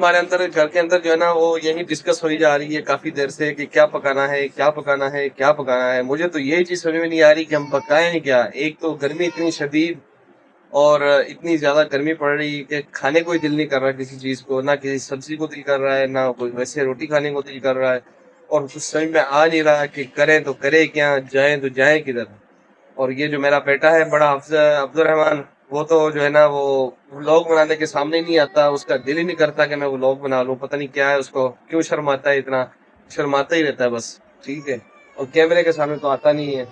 हमारे अंदर घर के अंदर जो है ना वो यही डिस्कस होई जा रही है काफी देर से कि क्या पकाना है, क्या पकाना है, क्या पकाना है। मुझे तो यही चीज समझ में नहीं आ रही कि हम पकाएं क्या। एक तो गर्मी इतनी शदीद और इतनी ज्यादा गर्मी पड़ रही है कि खाने को ही दिल नहीं कर रहा किसी चीज को, ना किसी सब्जी को दिल कर रहा है, ना कोई वैसे रोटी खाने को दिल कर रहा है। और कुछ समझ में आ नहीं रहा कि करें तो करें क्या, जाएं तो जाएं किधर। और ये जो मेरा बेटा है बड़ा अब्दुल रहमान, वो तो जो है ना वो व्लॉग बनाने के सामने ही नहीं आता। उसका दिल ही नहीं करता कि मैं व्लॉग बना लूं। पता नहीं क्या है उसको, क्यों शर्माता है इतना। शर्माता ही रहता है बस। ठीक है। और कैमरे के सामने तो आता नहीं है।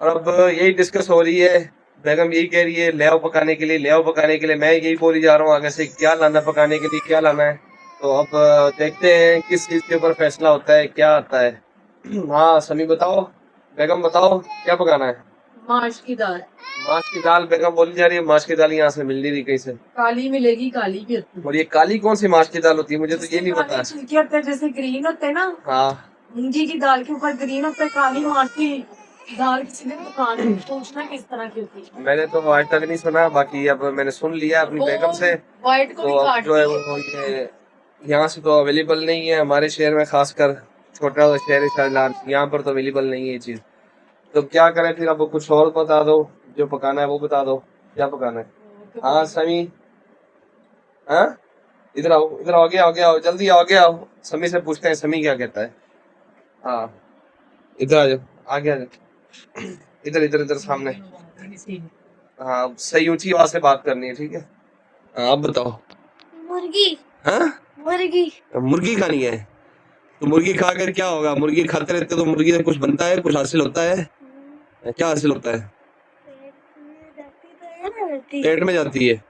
और अब यही डिस्कस हो रही है। बेगम यही कह रही है ले आओ पकाने के लिए, ले आओ पकाने के लिए। मैं यही बोली जा रहा हूँ आगे से क्या लाना पकाने के लिए, क्या लाना है। तो अब देखते हैं किस चीज के ऊपर फैसला होता है, क्या आता है। हाँ समी बताओ, बेगम बताओ क्या पकाना है। माश की दाल। माश की दाल बेगम बोली जा रही है। माश की दाल यहाँ से मिल नहीं रही कहीं से। काली मिलेगी, काली भी होती है। और ये काली कौन सी माश की दाल होती है, मुझे तो ये नहीं काले पता। छिलके होते हैं, जैसे ग्रीन होते हैं ना। हाँ मूंगी की दाल के ऊपर ग्रीन होता है, काली माश की दाल किसी ने दुकान में पूछना किस तरह की होती है। मैंने तो आज तक नहीं सुना, बाकी अब मैंने सुन लिया अपनी बेगम से। व्हाइट को तो भी अब काट जो है के वो ये यहाँ से तो अवेलेबल नहीं है हमारे शहर में, खासकर छोटा शहर है शाहजलाल, यहाँ पर तो अवेलेबल नहीं है ये चीज। तो क्या करें फिर, अब कुछ और बता दो, जो पकाना है वो बता दो, क्या पकाना है। हाँ समी, हाँ इधर आओ, इधर आओ, आगे आओ, आगे आओ, जल्दी आओ, आगे आओ। समी से पूछते हैं समी क्या कहता है। हाँ इधर आ जाओ, आगे आ जाओ, इधर इधर इधर सामने। हाँ सही ऊंची आवाज से बात करनी है, ठीक है। हाँ अब बताओ। मुर्गी। हाँ मुर्गी। मुर्गी खानी है। तो मुर्गी खा कर क्या होगा, मुर्गी खाते रहते तो मुर्गी से कुछ बनता है, कुछ हासिल होता है। क्या हासिल होता है। पेट में जाती है।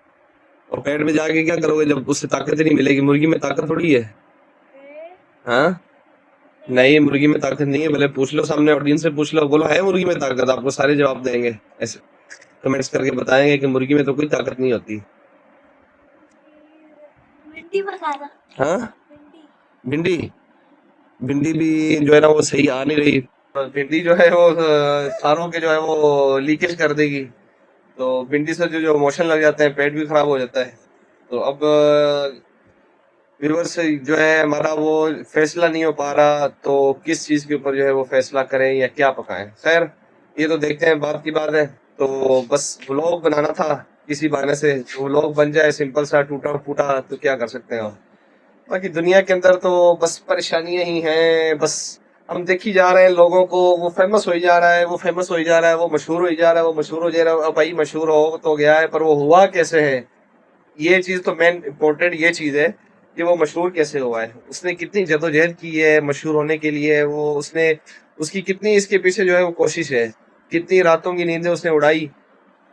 और पेट में जाके क्या करोगे जब उससे ताकत ही नहीं मिलेगी। मुर्गी में ताकत थोड़ी है। हाँ नहीं मुर्गी में ताकत नहीं है। भले पूछ लो सामने ऑडियंस से, पूछ लो, बोलो है मुर्गी में ताकत, आपको सारे जवाब देंगे ऐसे कमेंट्स करके बताएंगे कि मुर्गी में तो कोई ताकत नहीं होती। भिंडी पकाना। हाँ भिंडी, भिंडी भी जो है ना वो सही आ नहीं रही। भिंडी जो है वो सारों के जो है वो लीकेज कर देगी। तो भिंडी से जो मोशन लग जाते हैं, पेट भी खराब हो जाता है। तो अब व्यूअर्स जो है हमारा वो फैसला नहीं हो पा रहा, तो किस चीज के ऊपर जो है वो फैसला करें या क्या पकाएं। खैर ये तो देखते हैं, बात की बात है। तो बस व्लॉग बनाना था किसी बहाने से, व्लॉग बन जाए सिंपल सा टूटा फूटा तो क्या कर सकते हैं। बाकी दुनिया के अंदर तो बस परेशानियां ही हैं। बस हम देखी जा रहे हैं लोगों को, वो फेमस हो ही जा रहा है, वो फेमस हो ही जा रहा है, वो मशहूर हो ही जा रहा है, वो मशहूर हो जा रहा है। अब भाई मशहूर हो तो गया है, पर वो हुआ कैसे है, ये चीज तो मेन इम्पोर्टेंट ये चीज है कि वो मशहूर कैसे हुआ है। उसने कितनी जदोजहद की है मशहूर होने के लिए, वो उसने उसकी कितनी इसके पीछे जो है वो कोशिश है, कितनी रातों की नींदें उसने उड़ाई,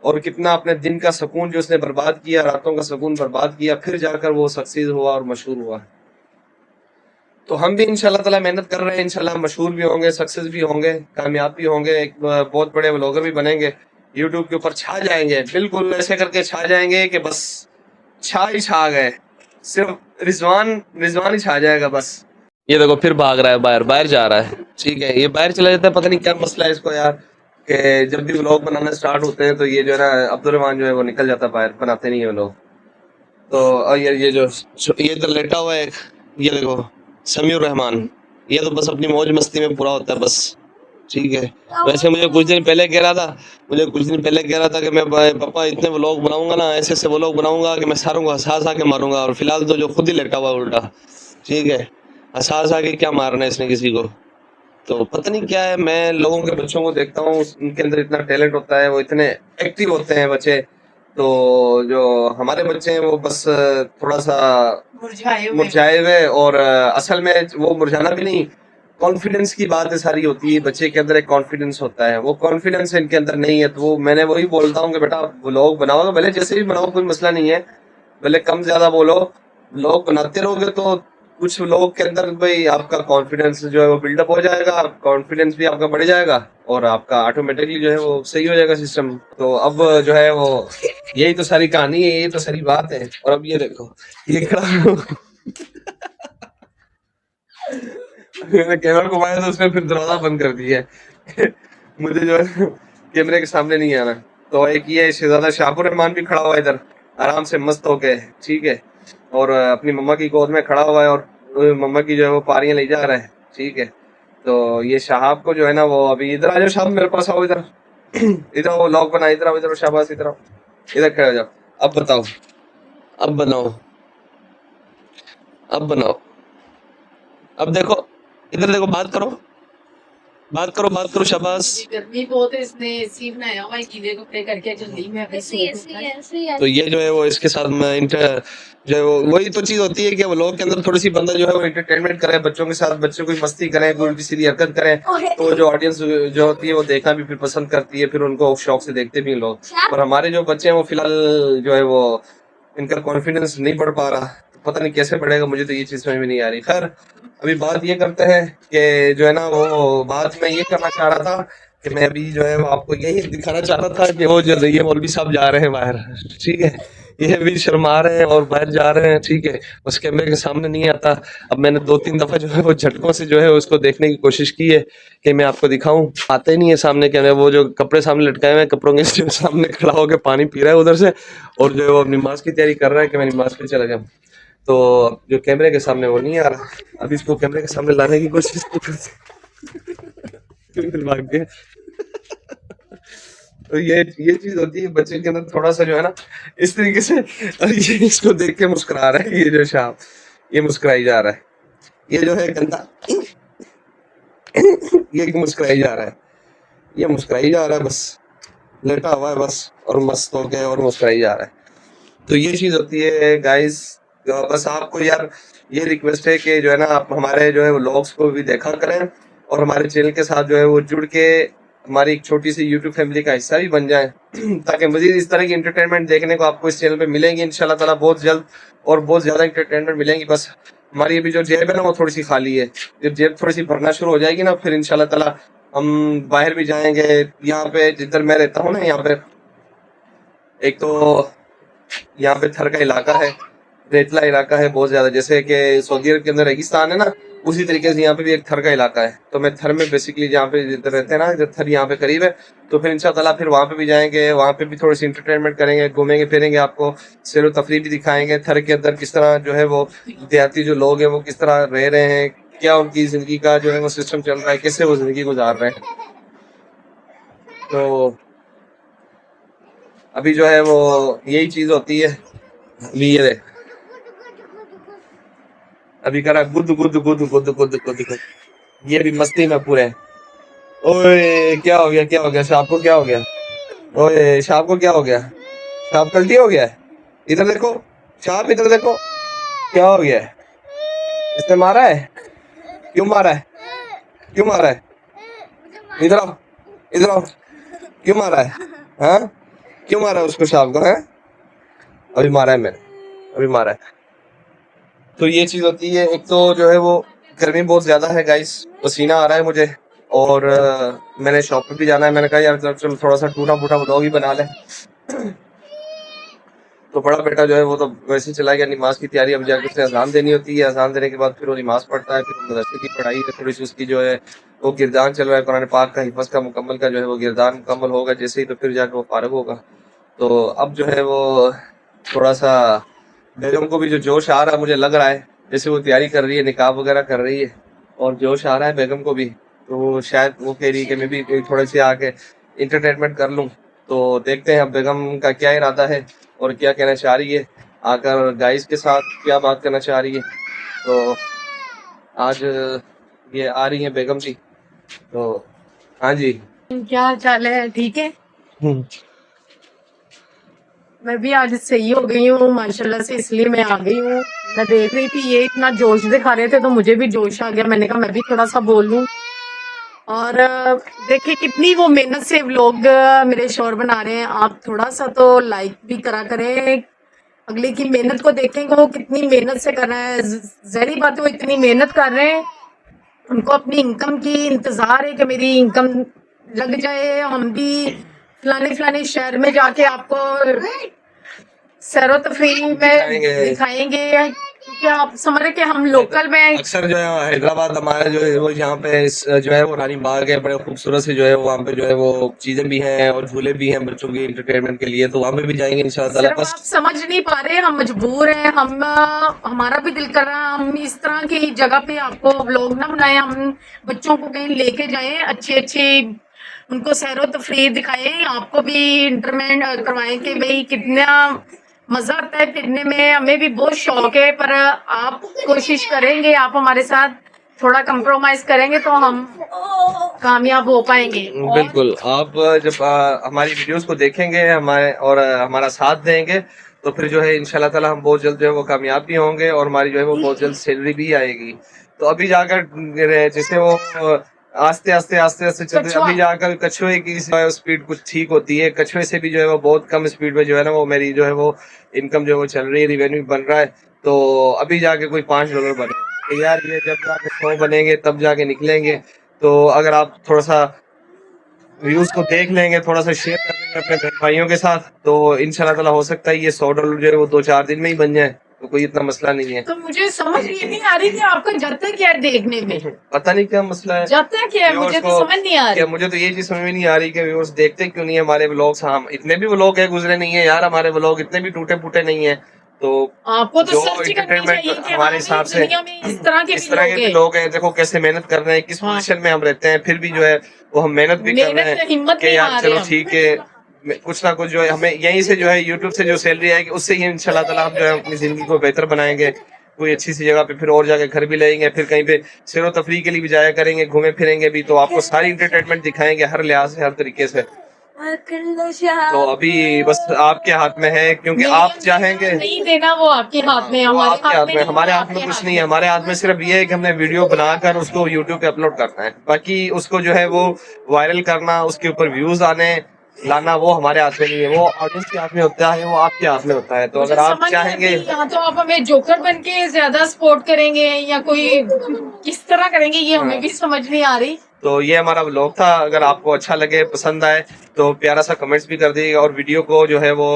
और कितना अपने दिन का सुकून जो उसने बर्बाद किया, रातों का सुकून बर्बाद किया, फिर जाकर वो सक्सेस हुआ और मशहूर हुआ। तो हम भी इंशाल्लाह ताला मेहनत कर रहे हैं, इंशाल्लाह मशहूर भी होंगे, सक्सेस भी होंगे, कामयाब भी होंगे, एक बहुत बड़े व्लॉगर भी बनेंगे, यूट्यूब के ऊपर छा जाएंगे। बिल्कुल ऐसे करके छा जाएंगे कि बस छा ही छा गए, सिर्फ रिजवान रिजवान ही छा जाएगा बस। ये देखो फिर भाग रहा है, बाहर बाहर जा रहा है। ठीक है, ये बाहर चला जाता है, पता नहीं क्या मसला है इसको यार, कि जब भी व्लॉग बनाना स्टार्ट होते हैं तो ये जो है ना अब्दुल रहमान जो है वो निकल जाता है बाहर, बनाते नहीं है व्लॉग। तो और ये जो ये इधर लेटा हुआ है, ये देखो समीउर रहमान, ये तो बस अपनी मौज मस्ती में पूरा होता है बस। ठीक है। वैसे मुझे कुछ दिन पहले कह रहा था, कि मैं पापा इतने व्लॉग बनाऊंगा ना, ऐसे ऐसे व्लॉग बनाऊंगा कि मैं सारों को हंसा हंसा के मारूंगा। और फिलहाल तो जो खुद ही लेटा हुआ उल्टा। ठीक है, हंसा हंसा के क्या मारना है इसने किसी को। तो पता नहीं क्या है, मैं लोगों के बच्चों को देखता हूँ, उनके अंदर इतना टैलेंट होता है, वो इतने एक्टिव होते हैं बच्चे। तो जो हमारे बच्चे हैं वो बस थोड़ा सा मुरझाए हुए, और असल में वो मुरझाना भी नहीं, कॉन्फिडेंस की बात है सारी होती है। बच्चे के अंदर एक कॉन्फिडेंस होता है, वो कॉन्फिडेंस इनके अंदर नहीं है। तो वो मैंने वही बोलता हूँ कि बेटा व्लॉग बनाओगे, भले जैसे भी बनाओ कोई मसला नहीं है, भले कम ज्यादा बोलो, व्लॉग बनाते रहोगे तो कुछ लोग के अंदर भाई आपका कॉन्फिडेंस जो है वो बिल्डअप हो जाएगा, कॉन्फिडेंस भी आपका बढ़ जाएगा, और आपका ऑटोमेटिकली जो है वो सही हो जाएगा सिस्टम। तो अब जो है वो यही तो सारी कहानी है, यही तो सारी बात है। और अब ये देखो ये खड़ा मैंने कैमरा घुमाया तो उसने फिर दरवाजा बंद कर दिया है मुझे जो है कैमरे के सामने नहीं आना। तो एक ये शहजादा शाहपुर रहमान भी खड़ा हुआ इधर आराम से मस्त होके। ठीक है, और अपनी मम्मा की गोद में खड़ा हुआ है और मम्मा की जो है वो पारियां ले जा रहा है। ठीक है, तो ये शहाब को जो है ना वो अभी इधर आ जाओ, शहाब मेरे पास आओ इधर। इधर आओ, लॉक बना, इधर आओ, इधर आओ शाबाश, इधर आओ, इधर खड़े हो जाओ। अब बताओ, अब बनाओ, अब बनाओ, अब देखो, इधर देखो, बात करो, बात करो, बात करो, शाबाश। गर्मी बहुत है, इसने एसी बनाया हुआ है, गीले कपड़े करके जल्दी में अभी ऐसे ऐसे ऐसे तो ये जो है वो इसके साथ में इंटर जो है वो वही तो चीज होती है कि वो लोग के अंदर थोड़ी सी बंदा जो है वो एंटरटेनमेट करे बच्चों के साथ, बच्चों की मस्ती करें, कोई उल्टी सीधी हरकत करें, तो जो ऑडियंस जो होती है वो देखना भी फिर पसंद करती है, फिर उनको शौक से देखते भी हैं लोग। और हमारे जो बच्चे हैं वो फिलहाल जो है वो इनका कॉन्फिडेंस नहीं बढ़ पा रहा, तो पता नहीं कैसे बढ़ेगा, मुझे तो ये चीज समझ में नहीं आ रही। खैर अभी बात ये करते हैं कि जो है ना वो बात मैं ये करना चाह रहा था कि मैं अभी जो है वो आपको यही दिखाना चाह रहा था कि वो जो ये मौलवी साहब जा रहे हैं बाहर। ठीक है, ये भी शर्मा रहे हैं और बाहर जा रहे हैं। ठीक है, उस कैमरे के सामने नहीं आता। अब मैंने 2-3 दफा जो है वो झटकों से जो है उसको देखने की कोशिश की है कि मैं आपको दिखाऊं, आते नहीं है सामने कैमरे। वो जो कपड़े सामने लटकाए हुए हैं, कपड़ों के सामने खड़ा होकर पानी पी रहा है उधर से, और जो है वो नमाज की तैयारी कर रहा है कि मैं नमाज पे चला जाऊं। तो जो कैमरे के सामने वो नहीं आ रहा, अब इसको कैमरे के सामने लाने की कोशिश भाग गया। तो ये चीज होती है बच्चे के अंदर थोड़ा सा जो है ना इस तरीके से, ये इसको देख के मुस्कुरा रहा है, ये जो शाम ये मुस्कुराई जा रहा है, ये जो है गंदा ये मुस्कुराई जा रहा है, ये मुस्कुराई जा रहा है, बस लेटा हुआ है बस और मस्त हो गया और मुस्कुराई जा रहा है। तो ये चीज होती है गाइस। बस आपको यार ये रिक्वेस्ट है कि जो है ना आप हमारे जो है वो व्लॉग्स को भी देखा करें और हमारे चैनल के साथ जो है वो जुड़ के हमारी एक छोटी सी यूट्यूब फैमिली का हिस्सा भी बन जाए, ताकि मजीद इस तरह की एंटरटेनमेंट देखने को आपको इस चैनल पे मिलेंगी इंशाल्लाह ताला बहुत जल्द, और बहुत ज्यादा एंटरटेनमेंट मिलेंगी। बस हमारी अभी जो जेब है ना वो थोड़ी सी खाली है, जब जेब थोड़ी सी भरना शुरू हो जाएगी ना फिर इंशाल्लाह ताला हम बाहर भी जाएंगे। यहाँ पे जिधर मैं रहता हूँ ना, यहाँ पे एक तो यहाँ पे थर का इलाका है, रेतला इलाका है बहुत ज्यादा, जैसे कि सऊदी अरब के अंदर रेगिस्तान है ना, उसी तरीके से यहाँ पे भी एक थर का इलाका है। तो मैं थर में बेसिकली जहाँ पे जिधर रहते हैं ना, इधर थर यहाँ पे करीब है, तो फिर इंशाल्लाह फिर वहाँ पे भी जाएंगे, वहाँ पे भी थोड़ी सी इंटरटेनमेंट करेंगे, घूमेंगे फिरेंगे, आपको सैर तफरीह भी दिखाएंगे। थर के अंदर किस तरह जो है वो देहाती जो लोग हैं वो किस तरह रह रहे हैं, क्या उनकी जिंदगी का जो है वो सिस्टम चल रहा है, कैसे वो जिंदगी गुजार रहे हैं। तो अभी जो है वो यही चीज होती है। अभी ये देख, अभी करा गुद गुद गुद गुद गुद गुद, ये भी मस्ती में पूरे। ओए क्या हो गया, क्या हो गया शाप को, क्या हो गया? ओए शाप को क्या हो गया? शाप कल्टी हो गया है? इधर देखो शाप, इधर देखो क्या हो गया है? इसने मारा है? क्यों मारा है? क्यों मारा है? इधर आओ, इधर आओ, क्यों मारा है? हाँ क्यों मारा है उसको शाप को? है अभी मारा है मैंने, अभी मारा है। तो ये चीज होती है। एक तो जो है वो गर्मी बहुत ज्यादा है गाइस, पसीना आ रहा है मुझे, और मैंने शॉप पे भी जाना है। मैंने कहा यार चल थोड़ा सा टूटा फूटा व्लॉग ही बना ले। तो बड़ा बेटा जो है वो तो वैसे ही चला गया, नमाज की तैयारी अब जाकर उसे अजान देनी होती है, अजान देने के बाद फिर वो नमाज पढ़ता है, फिर मदरसे की पढ़ाई है, थोड़ी सी उसकी जो है वो गिरदान चल रहा है, कुरान पाक का हिफ्ज़ का मुकम्मल का जो है वो गिरदान मुकम्मल होगा जैसे ही, तो फिर जाकर वो फारग होगा। तो अब जो है वो थोड़ा सा बेगम को भी जो जोश आ रहा है, मुझे लग रहा है जैसे वो तैयारी कर रही है, निकाह वगैरह कर रही है और जोश आ रहा है बेगम को भी, तो शायद वो कह रही है कि मैं भी थोड़े से आके इंटरटेनमेंट कर लूँ। तो देखते हैं अब बेगम का क्या इरादा है और क्या कहना चाह रही है, आकर गाइस के साथ क्या बात करना चाह रही है। तो आज ये आ रही है बेगम जी, तो हाँ जी। क्या हाल चाल है? ठीक है, मैं भी आज सही हो गई हूँ माशाल्लाह से, इसलिए मैं आ गई हूँ। मैं देख रही थी ये इतना जोश दिखा रहे थे तो मुझे भी जोश आ गया, मैंने कहा मैं भी थोड़ा सा बोल लूँ। और देखिए कितनी वो मेहनत से व्लॉग मेरे शोर बना रहे हैं, आप थोड़ा सा तो लाइक भी करा करें, अगले की मेहनत को देखेंगे वो कितनी मेहनत से कर रहा है। ज़ाहिर बात है वो इतनी मेहनत कर रहे हैं, उनको अपनी इनकम की इंतज़ार है कि मेरी इनकम लग जाए, हम भी फलाने फलाने शहर में जाके आपको सैरो तफरीह में दिखाएंगे, क्या आप समझ रहे कि हम लोकल में अक्सर जो है हैदराबाद हमारा जो है वो यहाँ पे जो है वो रानी बाग है, बड़े खूबसूरत से जो है वहाँ पे जो है वो चीजें भी हैं और झूले भी हैं बच्चों की एंटरटेनमेंट के लिए, तो वहाँ पे भी जाएंगे इंशाल्लाह ताला। सिर्फ बस आप समझ नहीं पा रहे, हम मजबूर हैं, हम हमारा भी दिल कर रहा है हम इस तरह की जगह पे आपको व्लॉग ना बनाए, हम बच्चों को कहीं लेके जाएं, अच्छे अच्छे उनको सैरो तफरीह दिखाएं, आपको भी इंटरमेंट करवाएं कि भाई कितना मजा आता है फिरने में। हमें भी बहुत शौक है, पर आप कोशिश करेंगे, आप हमारे साथ थोड़ा कंप्रोमाइज करेंगे तो हम कामयाब हो पाएंगे। बिल्कुल, आप जब हमारी वीडियोस को देखेंगे हमारे और हमारा साथ देंगे तो फिर जो है इंशाल्लाह ताला हम बहुत जल्द जो है वो कामयाब भी होंगे और हमारी जो है वो बहुत जल्द सैलरी भी आएगी। तो अभी जाकर जैसे वो आस्ते आस्ते आस्ते आस्ते चलते कछुआ। अभी जाकर कछुए की स्पीड कुछ ठीक होती है, कछुए से भी जो है वो बहुत कम स्पीड में जो है ना वो मेरी जो है वो इनकम जो है वो चल रही है, रिवेन्यू बन रहा है। तो अभी जाके कोई $5 बने तो यार ये जब जाके 100 बनेंगे तब जाके निकलेंगे। तो अगर आप थोड़ा सा व्यूज को देख लेंगे, थोड़ा सा शेयर कर देंगे अपने बहन भाइयों के साथ, तो इंशाल्लाह ताला हो सकता है ये $100 जो है वो 2-4 दिन में ही बन जाए, तो कोई इतना मसला नहीं है। तो मुझे समझ ये नहीं आ रही कि आपका जाता क्या है देखने में, पता नहीं क्या मसला है जाता क्या है, मुझे Viewers तो को- समझ नहीं आ क्या रही। मुझे तो ये चीज समझ में नहीं आ रही कि व्यूअर्स देखते क्यों नहीं है हमारे व्लॉग्स। हम इतने भी व्लॉग है गुजरे नहीं है यार, हमारे व्लॉग इतने भी टूटे फूटे नहीं है। तो आपको तो जो सर्च करनी entertainment चाहिए कि हमारे हाँ, हिसाब से दुनिया में इस तरह के इस भी तरह लोग के भी हैं। लोग हैं, देखो कैसे मेहनत कर रहे हैं, किस हाँ। पोजीशन में हम रहते हैं, फिर भी जो है वो हम मेहनत भी कर रहे मेहनत हैं से हिम्मत कि नहीं यार हारे चलो हम। ठीक है कुछ ना कुछ जो है हमें यहीं से जो है यूट्यूब से जो सैलरी आएगी उससे ही इंशाल्लाह ताला हम जो है अपनी जिंदगी को बेहतर बनाएंगे, कोई अच्छी सी जगह पे फिर और जाके घर भी लेंगे, फिर कहीं पे सैरो तफरीह के लिए भी जाया करेंगे, घूमे फिरेंगे भी, तो आपको सारी इंटरटेनमेंट दिखाएंगे हर लिहाज से, हर तरीके से। तो अभी बस आपके हाथ में है, क्योंकि नहीं, आप चाहेंगे नहीं देना वो आपके हाथ में, वो हमारे आपके हाथ में, नहीं, हमारे वो हाथ में आपके कुछ हाथ नहीं है। हमारे हाथ में सिर्फ ये है कि हमने वीडियो बनाकर उसको यूट्यूब पे अपलोड करना है, बाकी उसको जो है वो वायरल करना, उसके ऊपर व्यूज आने लाना वो हमारे हाथ में नहीं है, वो ऑडियंस के हाथ में होता है, वो आपके हाथ में होता है। तो मुझे अगर आप समझ नहीं चाहेंगे आती, या तो आप हमें जोकर बन के ज्यादा सपोर्ट करेंगे या कोई किस तरह करेंगे, ये हमें भी समझ नहीं आ रही। तो ये हमारा व्लॉग था, अगर आपको अच्छा लगे पसंद आए तो प्यारा सा कमेंट्स भी कर दीजिएगा और वीडियो को जो है वो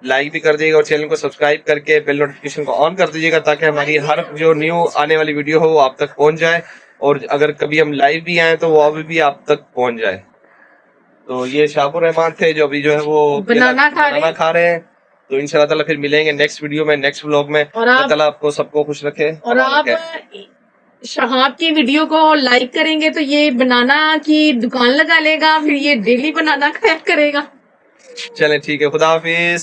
लाइक भी कर दीजिएगा और चैनल को सब्सक्राइब करके बेल नोटिफिकेशन को ऑन कर दीजिएगा ताकि हमारी हर जो न्यू आने वाली वीडियो हो वो आप तक पहुंच जाए, और अगर कभी हम लाइव भी आए तो वो अभी भी आप तक पहुंच जाए। तो ये शाहपुर रहमान थे जो अभी जो है वो बनाना खा रहे हैं। तो इंशाल्लाह ताला फिर मिलेंगे नेक्स्ट वीडियो में, नेक्स्ट व्लॉग में। और अल्लाह आप- ताला आपको सबको खुश रखे। और आप शहाब की वीडियो को लाइक करेंगे तो ये बनाना की दुकान लगा लेगा, फिर ये डेली बनाना खाया करेगा। चलें ठीक है, खुदा हाफिज।